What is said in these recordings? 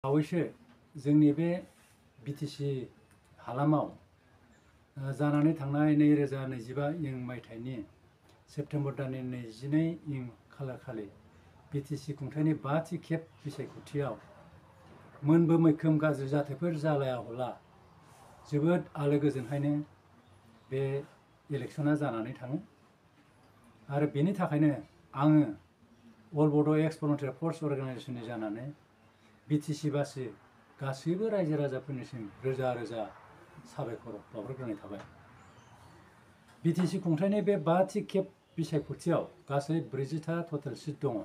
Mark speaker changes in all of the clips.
Speaker 1: बावैसो जोंनि बे बिटिसि हालामाव जानानै थांनाय 2025 मायथाइनि सेप्तेम्बर दाननि 22 खालारखालि बिटिसि खुंथायनि 5थि खेब बिसायख'थियाव मोनबो मैखोम गाज्रि जाथायफोर जालायाब्ला जोबोद आलो गोजोनहायनो बे इलेक्शना जानानै थाङो आरो बेनि थाखायनो आङो अल बड' एक्स भलुन्टियार फर्स अर्गानाइजेसननि जानानै बिटिसि बासि गासैबो रायजो राजाफोरनिसिम रोजा रोजा साबायखर बावहरग्रोनाय थाबाय। बिटिसि खुंथायनि बे 5थि खेब बिसायख'थियाव गासै 40टा टटेल सिट दङ।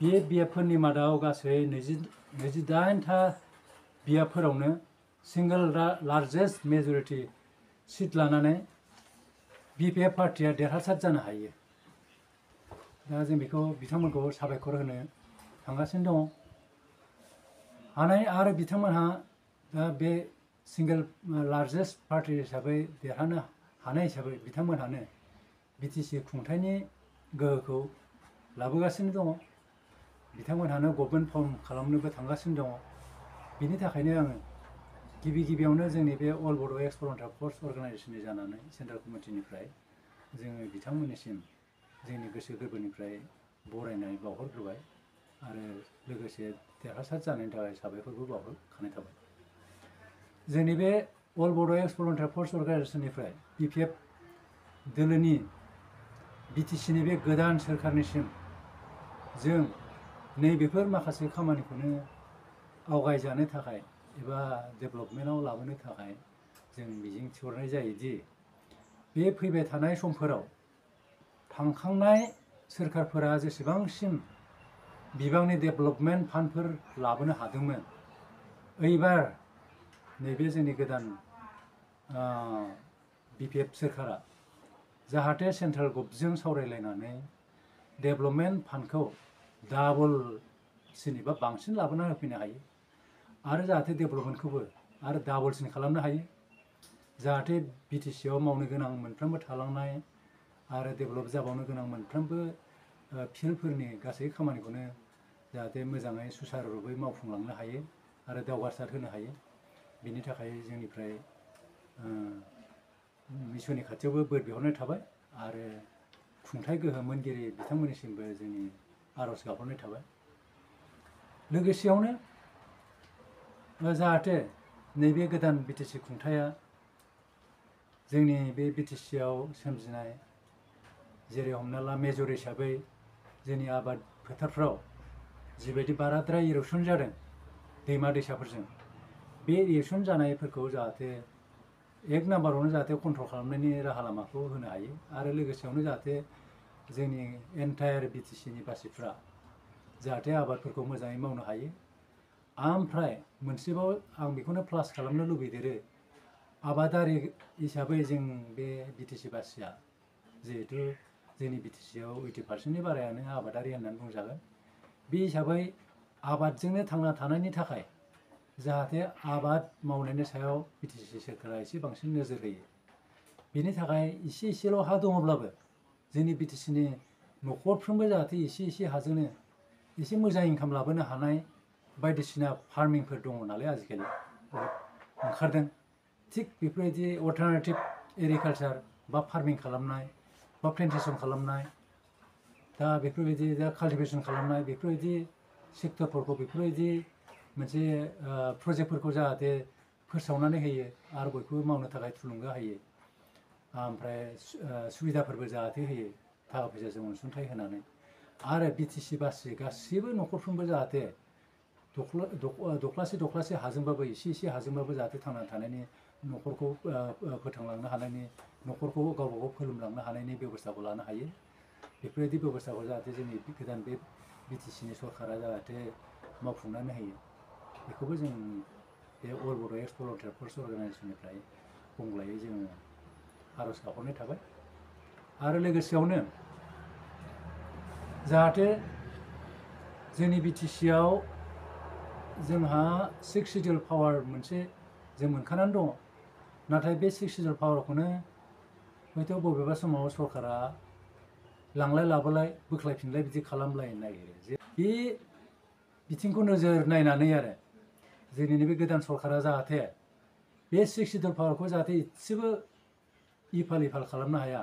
Speaker 1: बे बियाबफोरनि मादाव गासै 28टा बियाबफोरावनो सिंगल लार्जेस्ट मेजरिटि सिट लानानै बिपिएफ पार्टिया देरहासार जानो हायो। दा जों बेखौ बिथांमोनखौ साबायखर होनो थांगासिनो दङ। हानाय आरो बिथांमोनहा दा बे सिंगल लार्जेस्ट पार्टि हिसाबै देरहानो हानाय हिसाबै बिथांमोनहानो बिटिसि खुंथायनि गोहोखौ लाबोगासिनो दङ। बिथांमोनहानो गभर्नमेन्ट फर्म खालामनोबो थांगासिनो दङ। बिनि थाखायनो आङो गिबियावनो जोंनि बे अल बड' एक्स भलुन्टियार फर्स अर्गानाइजेसननि जानानै सेन्ट्रेल कमिटिनिफ्राय जोङो बिथांमोननिसिम जोंनि गोसो गोरबोनिफ्राय बरायनाय बावहरग्रोबाय आरो लोगोसे देरहासार जानायनि थाखाय साबायखरबो बावहरखानाय थाबाय। जोंनि बे अल बड' एक्स भलुन्टियार फर्स अर्गानाइजेसननिफ्राय बिपिएफ दोलोनि बिटिसिनि बे गोदान सोरखारनिसिम जों नैबेफोर माखासे खामानिखौनो आवगायजानो थाखाय एबा डेभेलपमेन्टआव लाबोनो थाखाय जों मिजिं थिहरनाय जायोदि बे फैबाय थानाय समफोराव थांखांनाय सोरखारफोरा जेसेबांसिम बिबांनि डेभेलपमेन्ट फान्डफोर लाबोनो हादोंमोन, एबार नैबे जोंनि गोदान बिपिएफ सोरखारा जाहाथे सेन्ट्रेल गभर्नमेन्टजों सावरायलायनानै डेभेलपमेन्ट फान्डखौ डाबलसिन एबा बांसिन लाबोना होफैनो हायो आरो जाहाथे डेभेलपमेन्टखौबो आरो डाबलसिन खालामनो हायो। जाहाथे बिटिसिआव मावनो गोनां मोनफ्रोमबो थालांनाय आरो डेभेलप जाबावनो गोनां मोनफ्रोमबो फिल्डफोरनि गासै खामानिखौनो जाहाथे मोजाङै सुसारुरुपै मावफुंलांनो हायो आरो दावगासार होनो हायो। बिनि थाखाय जोंनिफ्राय इसोरनि खाथियावबो बोर बिहरनाय थाबाय आरो खुंथाय गोहो मोनगिरि बिथांमोननिसिमबो जोंनि आर'ज गाबहरनाय थाबाय। लोगोसेयावनो जाहाथे नैबे गोदान बिटिसि खुंथाया जोंनि बे बिटिसिआव सोमजिनाय जेरै हमना ला मेजर हिसाबै जोंनि आबाद फोथारफ्राव जिबायदि बाराद्राय इर'सन जादों दैमा दैसाफोरजों, बे इर'सन जानायफोरखौ जाहाथे एक नाम्बारावनो जाहाथे कन्ट्रल खालामनायनि राहा लामाखौ होनो हायो आरो लोगोसेयावनो जाहाथे जोंनि एन्टायार बिटिसिनि बासिफ्रा जाहाथे आबादफोरखौ मोजाङै मावनो हायो। ओमफ्राय मोनसेबाव आं बेखौनो प्लास खालामनो लुबैदेरो, आबादारि हिसाबै जों बे बिटिसि बासिया जिहेथु जोंनि बिटिसिआव 80%नि बारायानो आबादारि होननानै बुंजागोन। बे हिसाबै आबादजोंनो थांना थानायनि थाखाय जाहाथे आबाद मावनायनि सायाव बिटिसि सोरखारा एसे बांसिन नोजोर होयो। बिनि थाखाय एसेल' हा दङब्लाबो जोंनि बिटिसिनि न'खरफ्रोमबो जाहाथे एसे हाजोंनो एसे मोजां इनकाम लाबोनो हानाय बायदिसिना फार्मिंफोर दङ नालाय आजिखालि ओंखारदों। थिग बेफोरबायदि अल्टारनेटिभ एग्रिकालचार बा फार्मिं खालामनाय बा प्लेन्टेसन खालामनाय, दा बेफोरबायदि दा काल्टिभेसन खालामनाय, बेफोरबायदि सेक्टरफोरखौ बेफोरबायदि मोनसे प्रजेक्टफोरखौ जाहाथे फोसावनानै होयो आरो बयखौबो मावनो थाखाय थुलुंगा होयो। ओमफ्राय सुबिदाफोरबो जाहाथे होयो थाखा फैसाजों अनसुंथाइ होनानै। आरो बिटिसि बासि गासिबो न'खरफ्रोमबो जाहाथे दख्लासे हाजोंबाबो एसे हाजोंबाबो जाहाथे थांना थानायनि न'खरखौ फोथांलांनो हानायनि, न'खरखौ गावबा गाव फोलोमलांनो हानायनि बेब'स्थाखौ लानो हायो। बेफोरबायदि बेब'स्थाखौ जाहाथे जोंनि गोदान बे बिटिसिनि सरकारा जाहाथे मावफुंनानै होयो, बेखौबो जों बे अल बड' एक्स भलुन्टियार फर्स अर्गानाइजेसननिफ्राय बुंलायै जोङो आर'ज गाबहरनाय थाबाय। आरो लोगोसेयावनो जाहाथे जोंनि बिटिसिआव जोंहा 6 सिडिउल पावार मोनसे जों मोनखानानै दङ। नाथाय बे 6 सिडिउल पावारखौनो हयथ' बबेबा समाव सरकारा लांलाय लाबोलाय बोख्लायफिनलाय बिदि खालामलायनो नागिरो। जे बे बिथिंखौ नोजोर नायनानै आरो जोंनि नैबे गोदान सरकारा जाहाथे बे 6 सिडुल पावारखौ जाहाथे एसेबो इफाल इफाल खालामनो हाया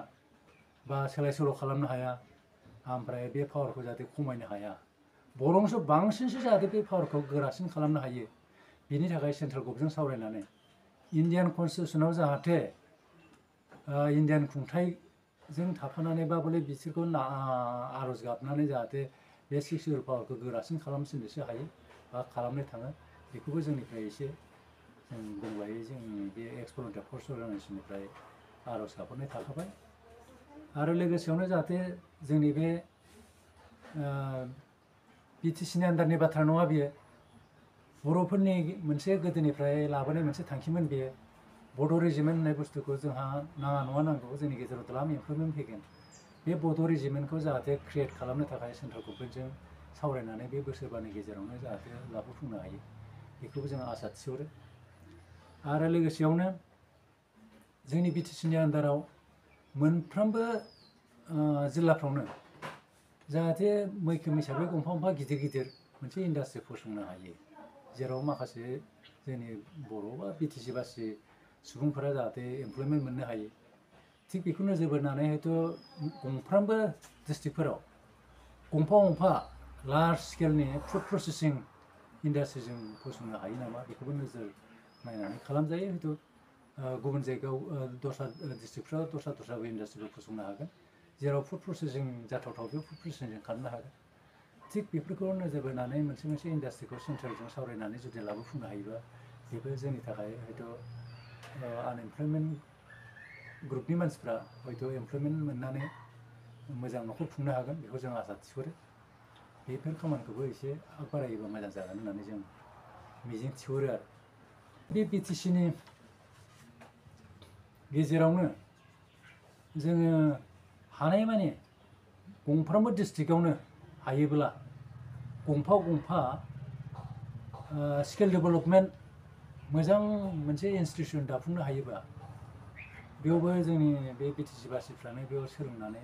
Speaker 1: बा सोलाय सोल' खालामनो हाया, ओमफ्राय बे पावारखौ जाहाथे खमायनो हाया, बरंसो बांसिनसो जाहाथे बे पावारखौ गोरासिन खालामनो हायो। बिनि थाखाय सेन्ट्रेल गभर्नमेन्टजों सावरायनानै इन्डियान कनस्टिटिउसनाव जाहाथे इन्डियान खुंथाइजों थाफानानैबाबो बिसोरखौ आर'ज गाबनानै जाहाथे बे 6 सिडुल पावारखौ गोरासिन खालामसिननोसो हायो बा खालामनो थाङो, बेखौबो जोंनिफ्राय एसे जों दंबायो। जोंनि बे एक्स भलुन्टियार फर्स अर्गानाइजेसननिफ्राय आर'ज गाबहरनाय थाखाबाय। आरो लोगोसेयावनो जाहाथे जोंनि बे बिटिसिनि आन्डारनि बाथ्रा नङा बियो, बर'फोरनि मोनसे गोदोनिफ्राय लाबोनाय मोनसे थांखिमोन बेयो। बड' रेजिमेन्ट होननाय बुस्थुखौ जोंहा नाङा नङा नांगौ, जोंनि गेजेराव द्लाम इमप्रुभमेन्ट फैगोन। बे बड' रेजिमेन्टखौ जाहाथे क्रियेट खालामनो थाखाय सेन्ट्रेल गभर्नमेन्टजों सावरायनानै बे बोसोरबानि गेजेरावनो जाहाथे लाबोफुंनो हायो, बेखौबो जों आसा थिहरो। आरो लोगोसेयावनो जोंनि बिटिसिनि आन्डाराव मोनफ्रोमबो जिल्लाफ्रावनो जाहाथे मैखोम हिसाबै गंफा गंफा गिदिर गिदिर मोनसे इन्डास्ट्रि फसंनो हायो, जेराव माखासे जोंनि बर' बा बिटिसि बासि सुबुंफोरा जाहाथे एमप्लयमेन्ट मोननो हायो। थिग बेखौ नोजोर बोनानै हयथ' गंफ्रामबो डिस्ट्रिक्टफोराव गंफा गंफा लार्ज स्केलनि फुड प्रसेसिं इन्डास्ट्रि जों फसंनो हायो नामा, बेखौबो नोजोर नायनानै खालामजायो। हयथ' गुबुन जायगायाव दस्रा डिस्ट्रिक्टफ्राव दस्राबो इन्डास्ट्रिफोर फसंनो हागोन, जेराव फुड प्रसेसिं जाथावथाव बे फुड प्रसेसिं खालामनो हागोन। थिग बेफोरखौ नोजोर बोनानै मोनसे इन्डास्ट्रिखौ सेन्ट्रेलजों सावरायनानै जुदि लाबोफुंनो हायोबा, बेबो जोंनि थाखाय हयथ' आनएमप्लयमेन्ट ग्रुपनि मानसिफ्रा हयथ' एमप्लयमेन्ट मोननानै मोजां न'खर खुंनो हागोन, बेखौ जों आसा थिहरो। बेफोर खामानिखौबो एसे आग बारायोबा मोजां जागोन होननानै जों मिजिं थिहरो। आरो बे बिटिसिनि गेजेरावनो जोङो हानायमानि गंफ्रोमबो डिस्ट्रिक्टआवनो हायोब्ला गंफा गंफा स्किल डेभेलपमेन्ट मोजां मोनसे इनस्टिटिउसन दाफुंनो हायोबा, बेयावबो जोंनि बे बिटिसि बासिफ्रानो बेयाव सोलोंनानै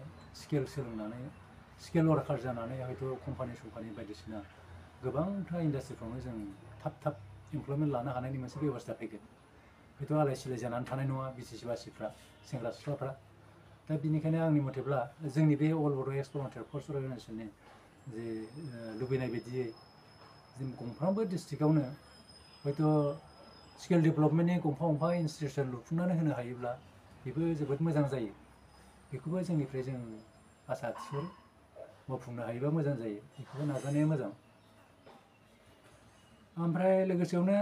Speaker 1: स्किल वार्कार जानानै हयथ' कम्पानि बायदिसिना गोबांथा इन्डास्ट्रिफ्रावनो जों थाब एमप्लयमेन्ट लानो हानायनि मोनसे बेबस्था फैगोन। हयथ' आलाय सिलाय जानानै थानाय नङा बिटिसि बासिफ्रा, सेंग्रा सिख्लाफ्रा। दा बिनिखायनो आंनि मथेब्ला जोंनि बे अल बड' एक्स भलुन्टियार फर्स अर्गानाइजेसननि जे लुबैनाय बायदियै जों गंफ्रामबो डिस्ट्रिक्टआवनो हयथ' स्किल डेभेलपमेन्टनि गंफा गंफा इनस्टिटिउसन लुफुंनानै होनो हायोब्ला बेबो जोबोद मोजां जायो। बेखौबो जोंनिफ्राय जों आसा थिहरो, मावफुंनो हायोबा मोजां जायो, बेखौबो नाजानाया मोजां। ओमफ्राय लोगोसेयावनो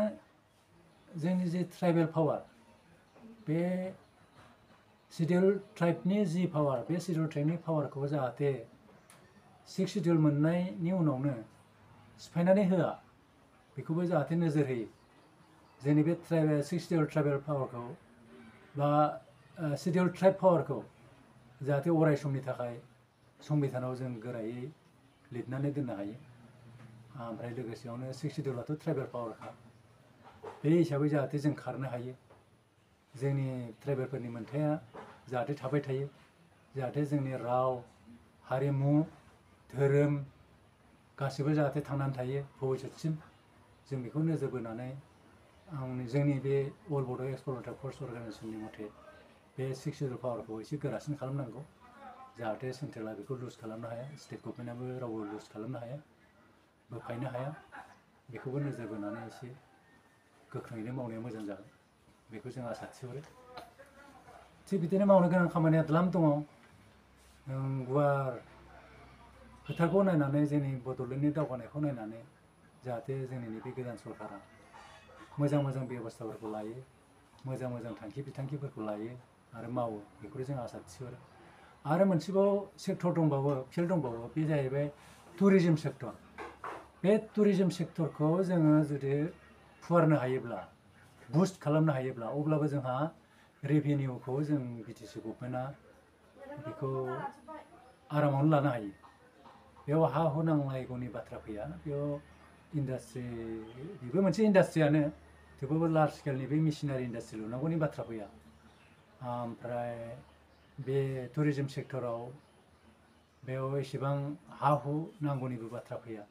Speaker 1: जोंनि जे ट्राइबेल पावार, बे सिडिउल ट्राइबनि जि पावार, बे सिडिउल ट्राइबनि पावारखौ जाहाथे 6 सिडिउल मोननायनि उनावनो सिफायनानै होआ, बेखौबो जाहाथे नोजोर होयो। जोंनि बे 6 सिडिउल ट्राइबेल पावारखौ बा सिडिउल ट्राइब पावारखौ जाहाथे अराय समनि थाखाय संबिधानाव जों गोरायै लिरनानै दोननो हायो। ओमफ्राय लोगोसेयावनो 6 सिडिउलाथ' ट्राइबेल पावारखा, बे हिसाबै जाहाथे जों खारनो हायो, जोंनि ट्राइबेलफोरनि मोनथाया जाहाथे थाबाय थायो, जाहाथे जोंनि राव हारिमु धोरोम गासिबो जाहाथे थांनानै थायो भबिष्यतसिम, जों बेखौ नोजोर बोनानै जोंनि बे अल बड' एक्स भलुन्टियार फर्स अर्गानाइजेसननि मथे बे 6 सिडिउल पावारखौ एसे गोरासिन खालामनांगौ, जाहाथे सेन्ट्रेला बेखौ लुज खालामनो हाया, स्टेट गभर्नमेन्टआबो रावबो लुज खालामनो हाया, बोफायनो हाया। बेखौबो नोजोर बोनानै एसे गोख्रोङैनो मावनाया मोजां जागोन, बेखौ जों आसा थिहरो। थिग बिदिनो मावनो गोनां खामानिया द्लाम दङ। गुवार फोथारखौ नायनानै, जोंनि बड'लेण्डनि दावगानायखौ नायनानै जाहाथे जोंनि नैबे गोदान सरकारा मोजां बेब'स्थाफोरखौ लायो, मोजां थांखि बिथांखिफोरखौ लायो आरो मावो, बेखौ जों आसा थिहरो। आरो मोनसेबाव सेक्टर दंबावो, फिल्ड दंबावो, बे जाहैबाय टुरिजिम सेक्टर। बे टुरिजिम सेक्टरखौ जोङो जुदि फुवारनो हायोब्ला, बुस्ट खालामनो हायोब्ला, अब्लाबो जोंहा रेभिनिउखौ जों बिटिसि गभर्नमेन्टआ बेखौ आरामावनो लानो हायो। बेयाव हा हु नांलायगौनि बाथ्रा फैया, बेयाव इन्डास्ट्रि, बेबो मोनसे इन्डास्ट्रियानो, थेवबाबो लार्ज स्केलनि बे मेसिनारि इन्डास्ट्रि लुनांगौनि बाथ्रा फैया। ओमफ्राय बे टुरिजिम सेक्टराव बेयाव एसेबां हा हु नांगौनिबो बाथ्रा फैया।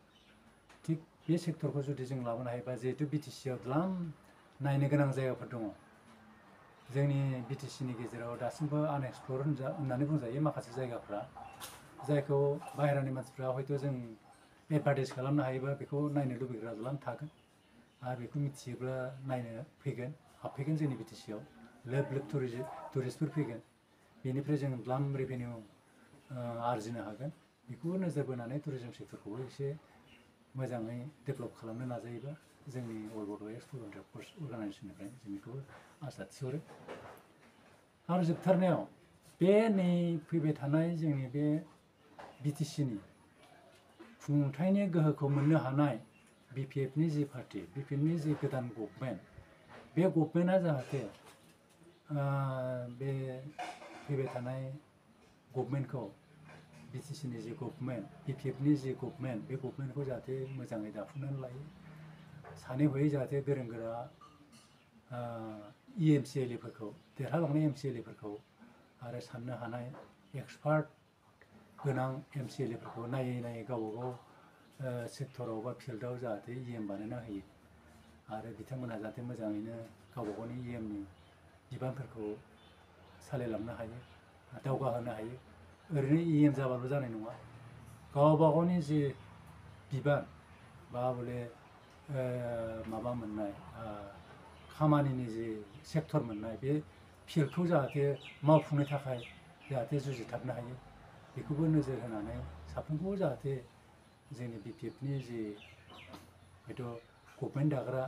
Speaker 1: थिग बे सेक्टरखौ जुदि जों लाबोनो हायोबा जिहेतु बिटिसिआव द्लाम नायनो गोनां जायगाफोर दङ जोंनि बिटिसिनि गेजेराव दासिमबो आनएक्सप्लर होननानै बुंजायो माखासे जायगाफ्रा जायखौ बाहेरानि मानसिफ्रा हयथ' जों एडभार्टाइज खालामनो हायोबा बेखौ नायनो लुबैग्रा द्लाम थागोन आरो बेखौ मिथियोब्ला नायनो फैगोन हाबफैगोन जोंनि बिटिसिआव लोब लोब टुरिस्टफोर फैगोन बेनिफ्राय जों द्लाम रेभिनिउ आरजिनो हागोन बेखौ नोजोर बोनानै टुरिजम सेक्टरखौबो एसे मोजाङै डेभेलप खालामनो नाजायोबा जोंनि अल बड' एक्स भलुन्टियार फर्स अर्गानाइजेसननिफ्राय जों बेखौ आसा थिहरो आरो जोबथारनायाव बे नै फैबाय थानाय जोंनि बे बिटिसिनि खुंथायनि गोहोखौ मोननो हानाय बिपिएफनि जि पार्टि बिपिएफनि जि गोदान गभर्नमेन्ट बे गभर्नमेन्टआ जाहाथे बे फैबाय थानाय गभर्नमेन्टखौ बिटिसिनि जि गभर्नमेन्ट बिपिएफनि जि गभर्नमेन्ट बे गभर्नमेन्टखौ जाहाथे मोजाङै दाफुंनानै लायो सानै हयै जाहाथे गोरों गोरा इएमसिएलएफोरखौ देरहालांनाय एमसिएलएफोरखौ आरो साननो हानाय एक्सपार्ट गोनां एमसिएलएफोरखौ नायै नायै गावबा गाव सेक्टराव बा फिल्डआव जाहाथे इएम बानायना होयो आरो बिथांमोनहा जाहाथे मोजाङैनो गावबा गावनि इएमनि बिबानफोरखौ सालायलांनो हायो दावगाहोनो हायो ओरैनो इएम जाबाल' जानाय नङा गावबा गावनि जि बिबान बा बले माबा मोननाय खामानिनि जि सेक्टर मोननाय बे फिल्डखौ जाहाथे मावफुंनो थाखाय जाहाथे जुजिथाबनो हायो बेखौबो नोजोर होनानै साफ्रोमखौबो जाहाथे जोंनि बिपिएफनि जि हयथ' गभर्नमेन्ट दाग्रा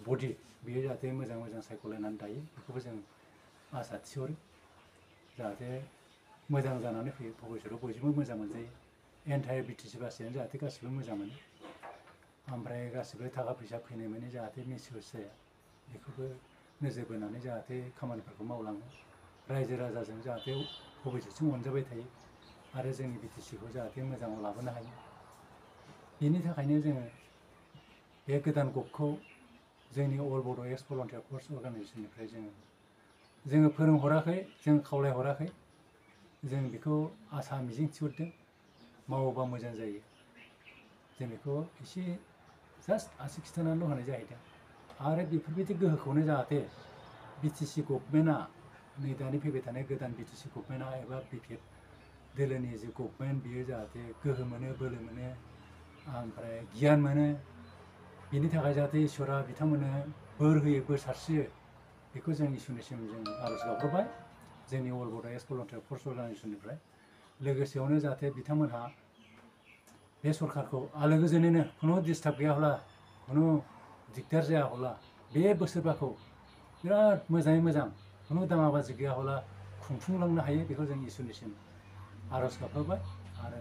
Speaker 1: बडि बेयो जाहाथे मोजां मोजां सायख'लायनानै दायो बेखौबो जों आसा थिहरो जाहाथे मोजां जानानै फैयो भबिष्यतआव बयजोंबो मोजां मोनजायो एन्टायार बिटिसि बासियानो जाहाथे गासिबो मोजां मोनो ओमफ्राय गासिबो थाखा फैसा फैनाय माने जाहाथे मिसइउस जाया बेखौबो नोजोर बोनानै जाहाथे खामानिफोरखौ मावलाङो रायजो राजाजों जाहाथे भबिष्यतसिम अनजाबाय थायो आरो जोंनि बिटिसिखौ जाहाथे मोजाङाव लाबोनो हायो बेनि थाखायनो जोङो बे गोदान गभखौ जोंनि अल बड' एक्स भलुन्टियार फर्स अर्गानाइजेसननिफ्राय जोङो फोरोंहराखै जों खावलायहराखै जों बेखौ आसा मिजिं थिहरदों मावोबा मोजां जायो जों बेखौ एसे जास्ट आसि खिथानानैल' होनाय जाहैदों आरो बेफोरबायदि गोहोखौनो जाहाथे बिटिसि गभर्नमेन्टआ नै दानि फैबाय थानाय गोदान बिटिसि गभर्नमेन्टआ एबा बिपिएफ दोलोनि जि गभर्नमेन्ट बियो जाहाथे गोहो मोनो बोलो मोनो ओमफ्राय गियान मोनो बेनि थाखाय जाहाथे इसोरा बिथांमोननो बोर होयो बोर सारस्रियो बेखौ जों इसोरनिसिम जों आर'ज गाबहरबाय जोंनि अल बड' एक्स भलुन्टियार फर्स अर्गानाइजेसननिफ्राय लोगोसेयावनो जाहाथे बिथांमोनहा बे सरकारखौ आलो गोजोनैनो खुनु डिस्टार्ब गैयाब्ला खुनु दिगदार जायाब्ला बे बोसोरबाखौ बिराद मोजाङै मोजां खुनु दाङाबाजि गैयाब्ला खुंफुंलांनो हायो बेखौ जों इसोरनिसिम आर'ज गाबहरबाय आरो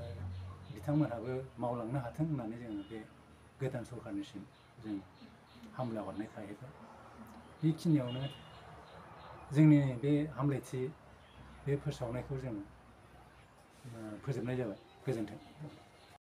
Speaker 1: बिथांमोनहाबो मावलांनो हाथों होननानै जोङो बे गोदान सरकारनिसिम जों हामलाय हरनाय थाहैबाय बेखिनियावनो जोंनि बे हामलायथि बे फोसावनायखौ जों फोजोबनाय जाबाय गोजोन्थों।